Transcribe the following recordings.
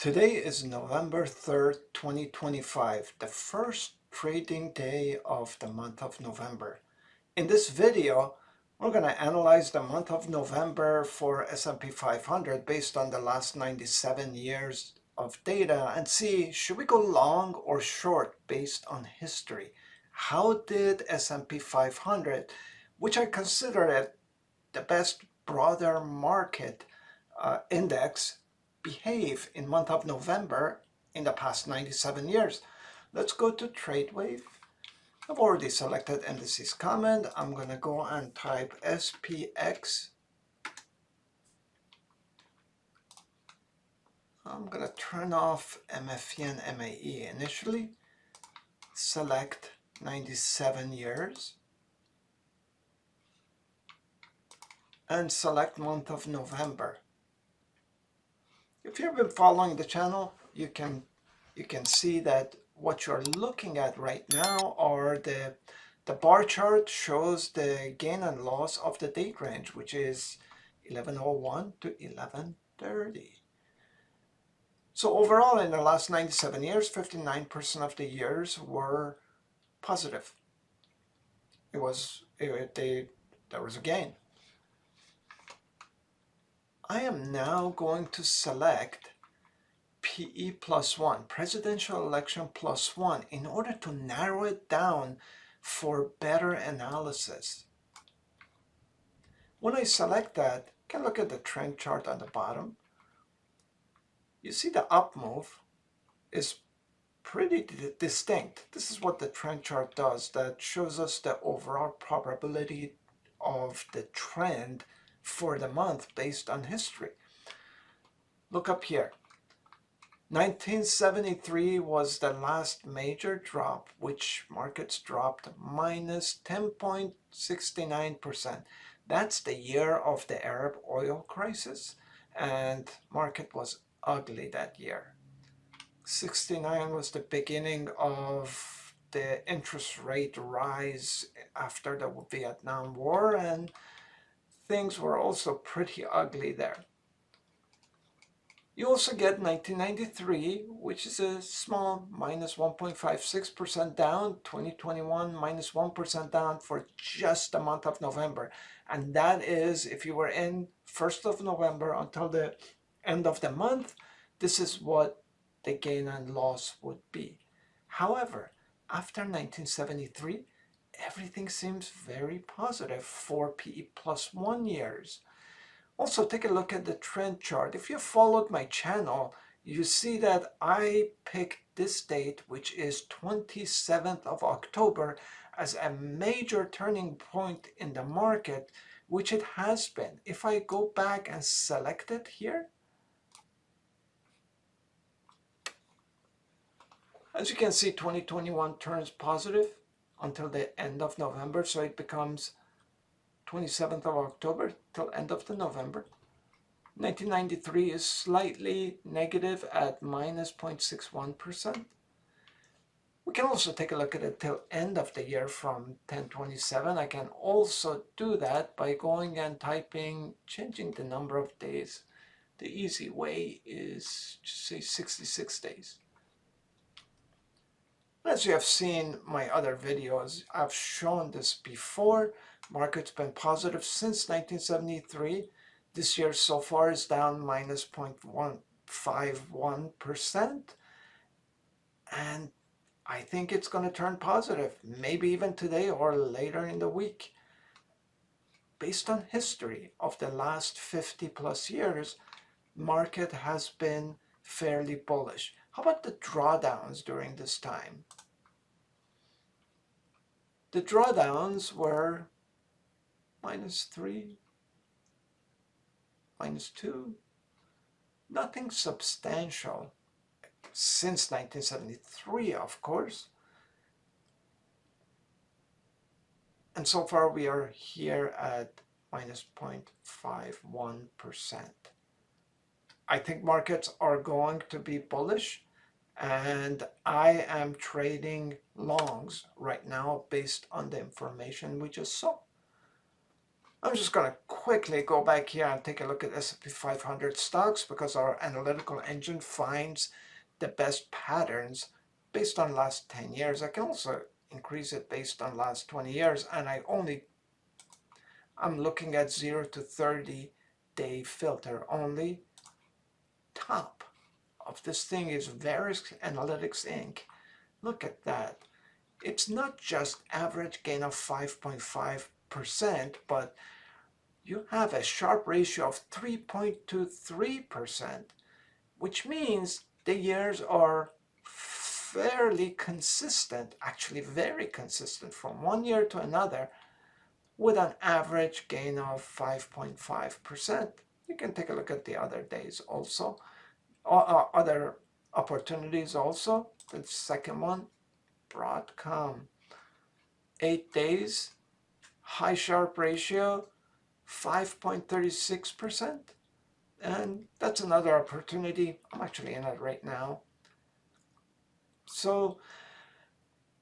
Today is November 3rd, 2025, the first trading day of the month of November. In this video, we're going to analyze the month of November for S&P 500 based on the last 97 years of data and see, should we go long or short based on history? How did S&P 500, which I consider it the best broader market index, behave in month of November in the past 97 years? Let's go to tradewave. I've already selected indices common. I'm going to go and type SPX. I'm going to turn off MFE and MAE initially. Select 97 years. And select month of November. If you've been following the channel, you can see that what you're looking at right now are the bar chart shows the gain and loss of the date range, which is 1101 to 1130. So overall, in the last 97 years, 59% of the years were positive. There was a gain. I am now going to select PE plus 1, presidential election plus 1, in order to narrow it down for better analysis. When I select that, you can look at the trend chart on the bottom. You see the up move is pretty distinct. This is what the trend chart does. That shows us the overall probability of the trend for the month based on history. Look up here. 1973 was the last major drop, which markets dropped minus 10.69%. That's the year of the Arab oil crisis, and market was ugly that year. 69 was the beginning of the interest rate rise after the Vietnam War, and things were also pretty ugly there. You also get 1993, which is a small minus 1.56% down, 2021 minus 1% down for just the month of November. And that is, if you were in 1st of November until the end of the month, this is what the gain and loss would be. However, after 1973, everything seems very positive for PE plus 1 years. Also, take a look at the trend chart. If you followed my channel, you see that I picked this date, which is 27th of October, as a major turning point in the market, which it has been. If I go back and select it here, as you can see, 2021 turns positive until the end of November, so it becomes 27th of October till end of the November. 1993 is slightly negative at minus 0.61%. We can also take a look at it till end of the year from 1027. I can also do that by going and changing the number of days. The easy way is to say 66 days. As you have seen my other videos, I've shown this before. Market's been positive since 1973. This year so far is down minus 0.151%. And I think it's going to turn positive, maybe even today or later in the week. Based on history of the last 50 plus years, market has been fairly bullish. How about the drawdowns during this time? The drawdowns were minus 3, minus 2, nothing substantial since 1973, of course. And so far we are here at minus 0.51%. I think markets are going to be bullish, and I am trading longs right now based on the information we just saw. I'm just going to quickly go back here and take a look at S&P 500 stocks because our analytical engine finds the best patterns based on last 10 years. I can also increase it based on last 20 years, and I'm looking at 0 to 30 day filter only. Top of this thing is Verisk Analytics Inc. Look at that. It's not just average gain of 5.5%, but you have a Sharpe ratio of 3.23%, which means the years are fairly consistent, actually very consistent from one year to another, with an average gain of 5.5%. You can take a look at the other days also, other opportunities also. The second one, Broadcom, 8 days, high Sharpe ratio, 5.36%, and that's another opportunity. I'm actually in it right now. So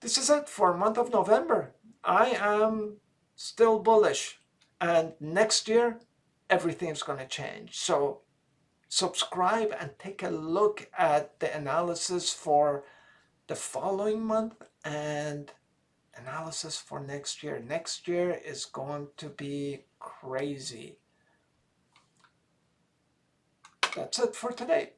this is it for month of November. I am still bullish, and next year everything's going to change. So subscribe and take a look at the analysis for the following month and analysis for next year. Next year is going to be crazy. That's it for today.